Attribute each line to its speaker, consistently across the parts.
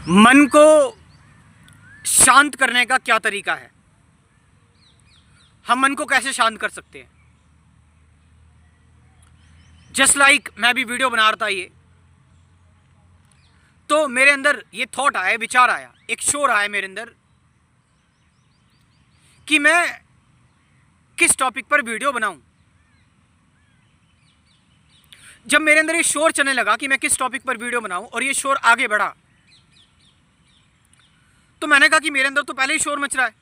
Speaker 1: मन को शांत करने का क्या तरीका है? हम मन को कैसे शांत कर सकते हैं? जस्ट लाइक मैं भी वीडियो बना रहा था तो मेरे अंदर ये थॉट आया, विचार आया, एक शोर आया मेरे अंदर कि मैं किस टॉपिक पर वीडियो बनाऊं। जब मेरे अंदर ये शोर चलने लगा कि मैं किस टॉपिक पर वीडियो बनाऊं और ये शोर आगे बढ़ा, तो मैंने कहा कि मेरे अंदर तो पहले ही शोर मच रहा है,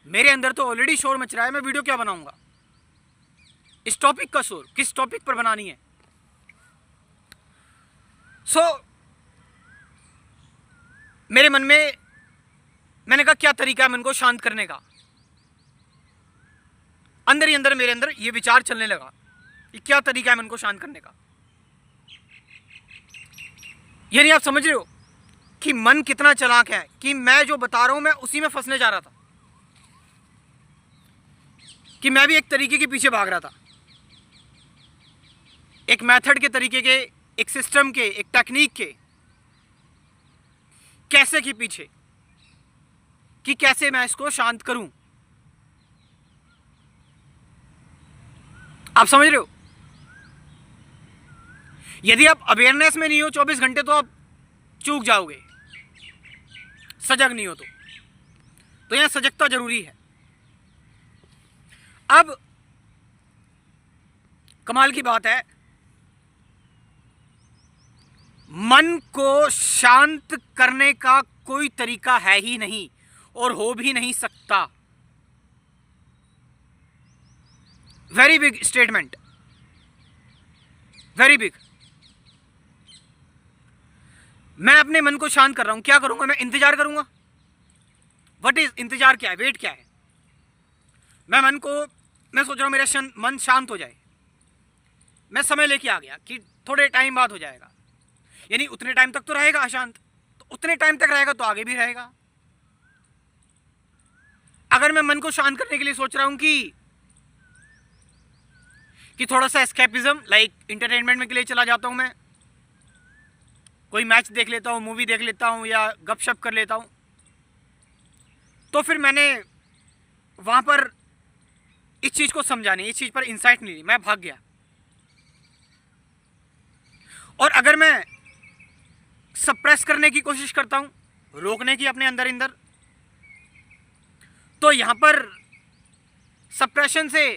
Speaker 1: मेरे अंदर तो ऑलरेडी शोर मच रहा है, मैं वीडियो क्या बनाऊंगा? इस टॉपिक का शोर किस टॉपिक पर बनानी है? मेरे मन में मैंने कहा क्या तरीका है मन को शांत करने का। अंदर ही अंदर मेरे अंदर ये विचार चलने लगा कि क्या तरीका है मन को शांत करने का। यानी आप समझ रहे हो कि मन कितना चालाक है कि मैं जो बता रहा हूं मैं उसी में फंसने जा रहा था, कि मैं भी एक तरीके के पीछे भाग रहा था, एक मेथड के तरीके के, एक सिस्टम के, एक टेक्निक के, कैसे के पीछे, कि कैसे मैं इसको शांत करूं। आप समझ रहे हो? यदि आप अवेयरनेस में नहीं हो 24 घंटे तो आप चूक जाओगे, सजग नहीं हो तो यहां सजगता जरूरी है। अब कमाल की बात है, मन को शांत करने का कोई तरीका है ही नहीं और हो भी नहीं सकता। Very big statement, very big. मैं अपने मन को शांत कर रहा हूं, क्या करूंगा? मैं इंतजार करूंगा। व्हाट इज इंतजार? क्या है? वेट क्या है? मैं सोच रहा हूं मेरा मन शांत हो जाए, मैं समय लेके आ गया कि थोड़े टाइम बाद हो जाएगा, यानी उतने टाइम तक तो रहेगा अशांत, तो उतने टाइम तक रहेगा तो आगे भी रहेगा। अगर मैं मन को शांत करने के लिए सोच रहा हूं कि थोड़ा सा एस्केपिज्म, लाइक इंटरटेनमेंट में के लिए चला जाता हूं, मैं कोई मैच देख लेता हूं, मूवी देख लेता हूं या गपशप कर लेता हूं, तो फिर मैंने वहां पर इस चीज को समझा नहीं, इस चीज पर इंसाइट नहीं ली, मैं भाग गया। और अगर मैं सप्रेस करने की कोशिश करता हूं, रोकने की अपने अंदर अंदर, तो यहां पर सप्रेशन से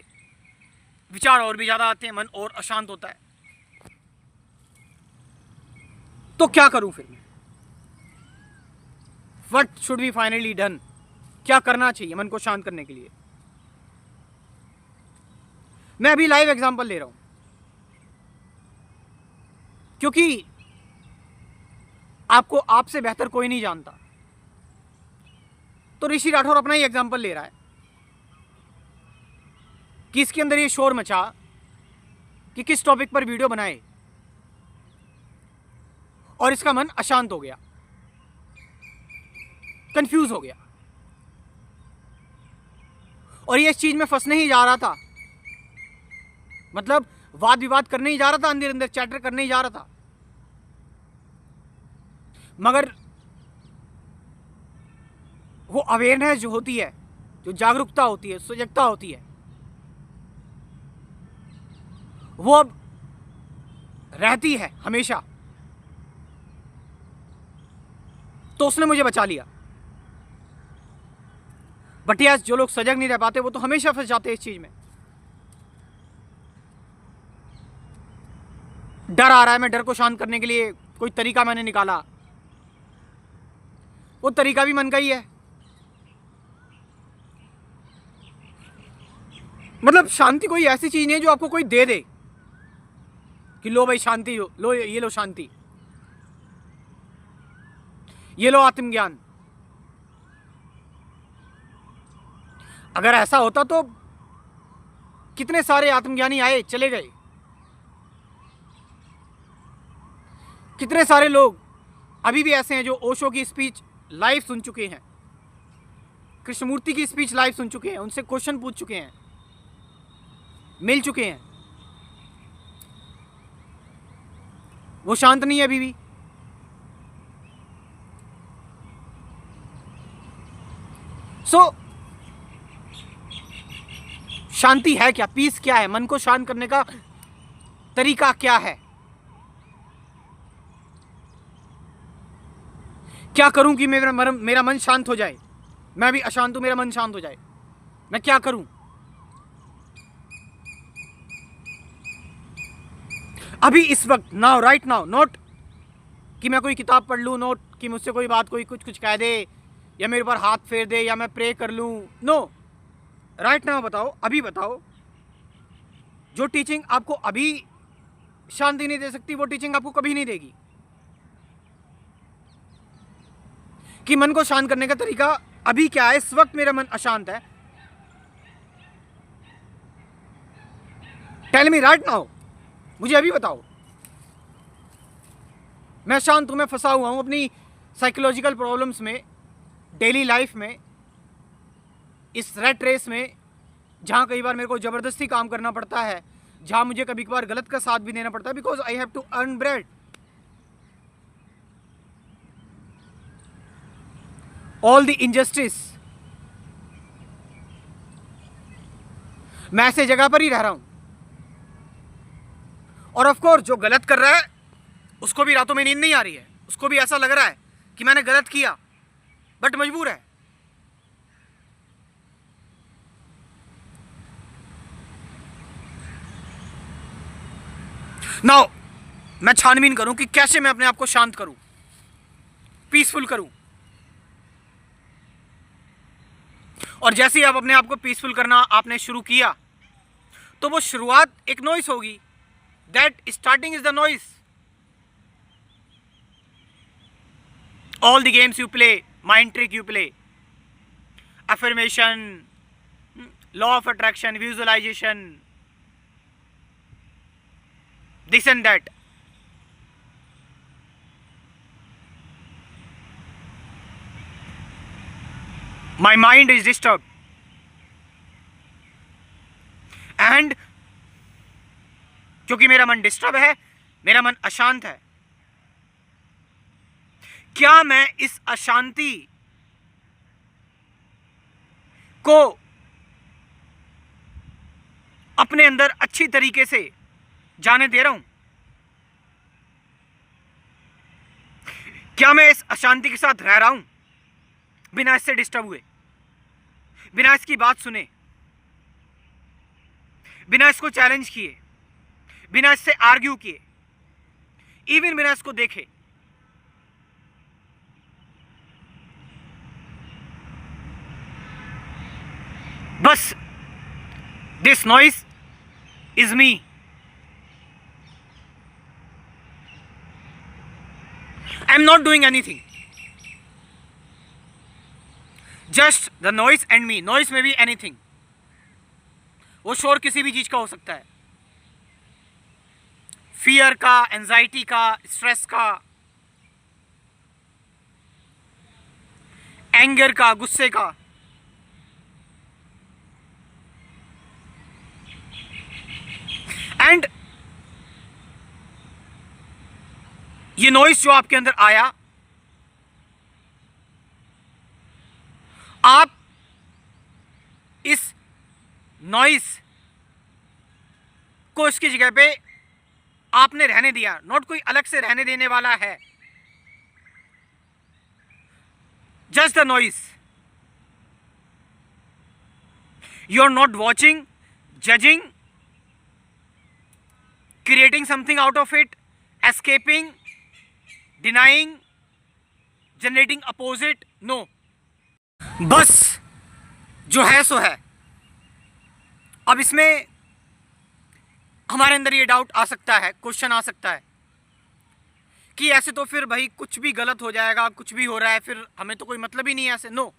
Speaker 1: विचार और भी ज्यादा आते हैं, मन और अशांत होता है। तो क्या करूं फिर मैं? What should be finally done? क्या करना चाहिए मन को शांत करने के लिए? मैं अभी लाइव एग्जांपल ले रहा हूं क्योंकि आपको आपसे बेहतर कोई नहीं जानता। तो ऋषि राठौर अपना ही एग्जांपल ले रहा है कि इसके अंदर ये शोर मचा कि किस टॉपिक पर वीडियो बनाए और इसका मन अशांत हो गया, कंफ्यूज हो गया, और ये इस चीज में फंसने ही जा रहा था, मतलब वाद विवाद करने ही जा रहा था, अंदर अंदर चैटर करने ही जा रहा था, मगर वो अवेयरनेस जो होती है, जो जागरूकता होती है, सजगता होती है, वो अब रहती है हमेशा। तो उसने मुझे बचा लिया। बट यस, जो लोग सजग नहीं रह पाते वो तो हमेशा फंस जाते हैं इस चीज में। डर आ रहा है, मैं डर को शांत करने के लिए कोई तरीका मैंने निकाला, वो तरीका भी मन का ही है। मतलब शांति कोई ऐसी चीज नहीं है जो आपको कोई दे दे कि लो भाई शांति, लो ये लो शांति, ये लो आत्मज्ञान। अगर ऐसा होता तो कितने सारे आत्मज्ञानी आए चले गए, कितने सारे लोग अभी भी ऐसे हैं जो ओशो की स्पीच लाइव सुन चुके हैं, कृष्णमूर्ति की स्पीच लाइव सुन चुके हैं, उनसे क्वेश्चन पूछ चुके हैं, मिल चुके हैं, वो शांत नहीं है अभी भी। सो शांति है क्या, पीस क्या है, मन को शांत करने का तरीका क्या है? क्या करूं कि मेरा मन शांत हो जाए? मैं भी अशांत हूं, मेरा मन शांत हो जाए, मैं क्या करूं? अभी इस वक्त, नाउ, राइट नाउ, नोट कि मैं कोई किताब पढ़ लूं, नोट कि मुझसे कोई बात कोई कुछ कह दे या मेरे ऊपर हाथ फेर दे या मैं प्रे कर लूं, नो, राइट नाउ बताओ, अभी बताओ, जो टीचिंग आपको अभी शांति नहीं दे सकती वो टीचिंग आपको कभी नहीं देगी। कि मन को शांत करने का तरीका अभी क्या है? इस वक्त मेरा मन अशांत है, टेल मी राइट नाउ, मुझे अभी बताओ। मैं शांत हूं, मैं फंसा हुआ हूं अपनी साइकोलॉजिकल प्रॉब्लम्स में, डेली लाइफ में, इस रेट रेस में, जहां कई बार मेरे को जबरदस्ती काम करना पड़ता है, जहां मुझे कभी कभार गलत का साथ भी देना पड़ता है, because I have to earn bread. All the injustice, मैं ऐसे जगह पर ही रह रहा हूं, और ऑफ कोर्स जो गलत कर रहा है उसको भी रातों में नींद नहीं आ रही है, उसको भी ऐसा लग रहा है कि मैंने गलत किया, बट मजबूर है। नाउ मैं छानबीन करूं कि कैसे मैं अपने आप को शांत करूं, पीसफुल करूं। और जैसे ही आप अपने आप को पीसफुल करना आपने शुरू किया तो वो शुरुआत एक नॉइस होगी, that starting is the noise. All the games you play, mind trick you play, affirmation, law of attraction, visualisation, this and that, my mind is disturbed and क्योंकि मेरा मन डिस्टर्ब है, मेरा मन अशांत है, क्या मैं इस अशांति को अपने अंदर अच्छी तरीके से जाने दे रहा हूं? क्या मैं इस अशांति के साथ रह रहा हूं बिना इससे डिस्टर्ब हुए, बिना इसकी बात सुने, बिना इसको चैलेंज किए, बिना इससे आर्ग्यू किए, इवन बिना इसको देखे? बस this noise is me. I am not doing anything. Just the noise and me. Noise may be anything. वो शोर किसी भी चीज का हो सकता है, फियर का, एंजाइटी का, स्ट्रेस का, एंगर का, गुस्से का। एंड ये नॉइस जो आपके अंदर आया, आप इस नॉइस को इसकी जगह पे आपने रहने दिया, नॉट कोई अलग से रहने देने वाला है, just the noise. You are not watching, judging, creating something out of it, escaping, denying, generating opposite, no. बस जो है सो है। अब इसमें हमारे अंदर ये डाउट आ सकता है, क्वेश्चन आ सकता है कि ऐसे तो फिर भाई कुछ भी गलत हो जाएगा, कुछ भी हो रहा है, फिर हमें तो कोई मतलब ही नहीं है ऐसे। नो,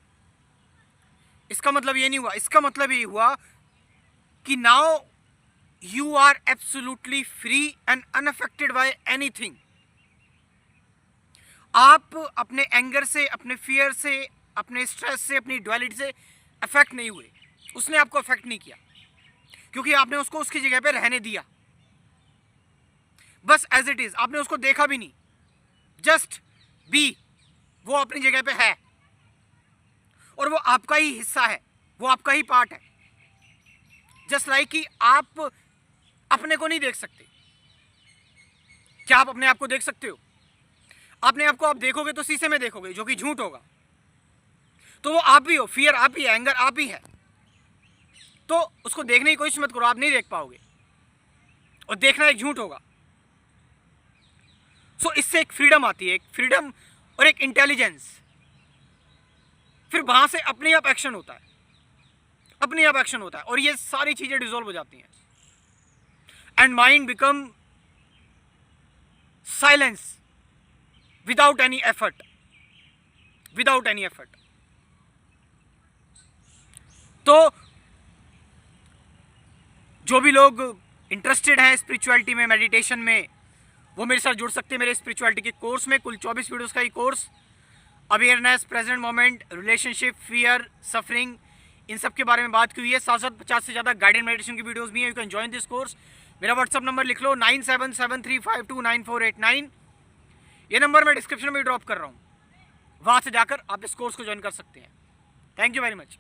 Speaker 1: इसका मतलब ये नहीं हुआ, इसका मतलब ये हुआ कि now you are absolutely free and unaffected by anything. आप अपने एंगर से, अपने फियर से, अपने स्ट्रेस से, अपनी ड्युअलिटी से अफेक्ट नहीं हुए, उसने आपको अफेक्ट नहीं किया, क्योंकि आपने उसको उसकी जगह पे रहने दिया, बस एज इट इज। आपने उसको देखा भी नहीं, जस्ट बी, वो अपनी जगह पे है, और वो आपका ही हिस्सा है, वो आपका ही पार्ट है। जस्ट लाइक कि आप अपने को नहीं देख सकते। क्या आप अपने आप को देख सकते हो? अपने आप को आप देखोगे तो शीशे में देखोगे, जो कि झूठ होगा। तो वो आप भी हो, फियर आप ही है, एंगर आप ही है। तो उसको देखने की कोशिश मत करो, आप नहीं देख पाओगे, और देखना एक झूठ होगा। सो इससे एक फ्रीडम आती है, एक फ्रीडम और एक इंटेलिजेंस। फिर वहां से अपने आप एक्शन होता है, अपने आप एक्शन होता है, और ये सारी चीजें डिसॉल्व हो जाती हैं and mind become silence without any effort, without any effort. तो जो भी लोग इंटरेस्टेड हैं स्पिरिचुअलिटी में, मेडिटेशन में, वो मेरे साथ जुड़ सकते हैं मेरे स्पिरिचुअलिटी के कोर्स में। कुल 24 वीडियोस का ये course awareness, present moment, relationship, fear, suffering, इन सब के बारे में बात की हुई है। साथ साथ 50 से ज़्यादा गाइडेड मेडिटेशन की वीडियोस भी हैं। You can join this course. मेरा व्हाट्सअप नंबर लिख लो 9773529489। ये नंबर मैं डिस्क्रिप्शन में ड्रॉप कर रहा हूँ, वहाँ से जाकर आप इस कोर्स को ज्वाइन कर सकते हैं। Thank you very much.